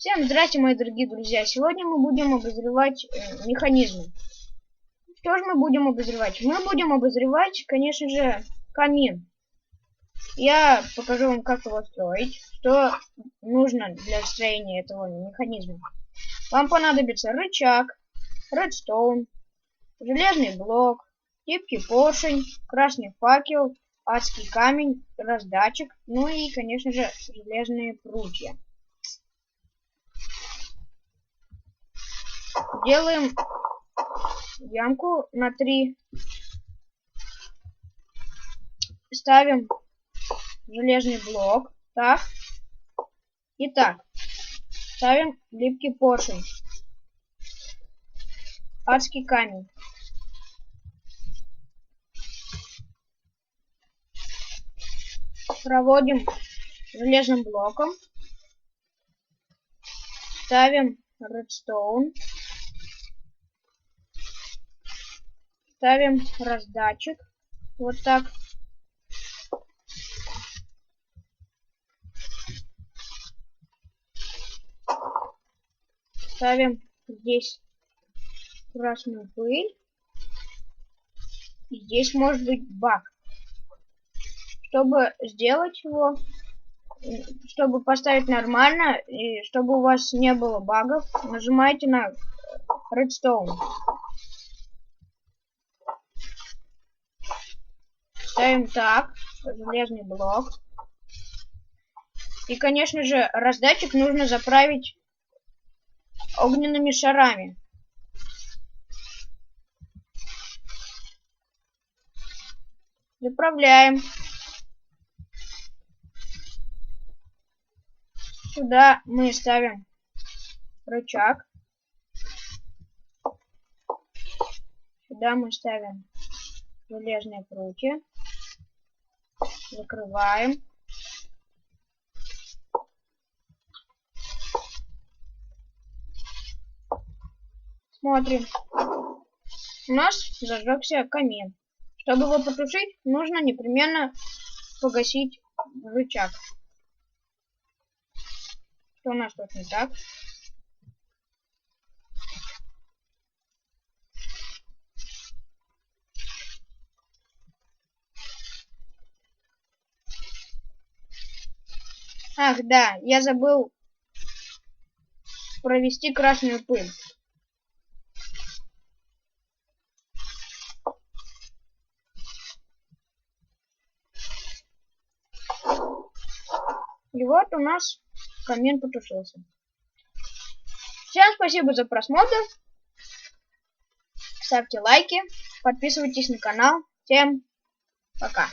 Всем здрасте, мои дорогие друзья. Сегодня мы будем обозревать механизмы. Что же мы будем обозревать? Мы будем обозревать, конечно же, камин. Я покажу вам, как его строить, что нужно для строения этого механизма. Вам понадобится рычаг, редстоун, железный блок, гибкий поршень, красный факел, адский камень, раздатчик, ну и, конечно же, железные прутья. Делаем ямку на 3. Ставим железный блок. Так. И так. Ставим липкий поршень. Адский камень. Проводим железным блоком. Ставим редстоун. Ставим раздатчик. Вот так. Ставим здесь красную пыль. И здесь может быть баг. Чтобы сделать его, чтобы поставить нормально, и чтобы у вас не было багов, нажимайте на редстоун. Ставим так, железный блок. И, конечно же, раздатчик нужно заправить огненными шарами. Заправляем. Сюда мы ставим рычаг. Сюда мы ставим железные прутья. Закрываем. Смотрим. У нас зажегся камин. Чтобы его потушить, нужно непременно погасить рычаг. Что у нас тут не так? Ах, да, я забыл провести красную пыль. И вот у нас камин потушился. Всем спасибо за просмотр. Ставьте лайки, подписывайтесь на канал. Всем пока.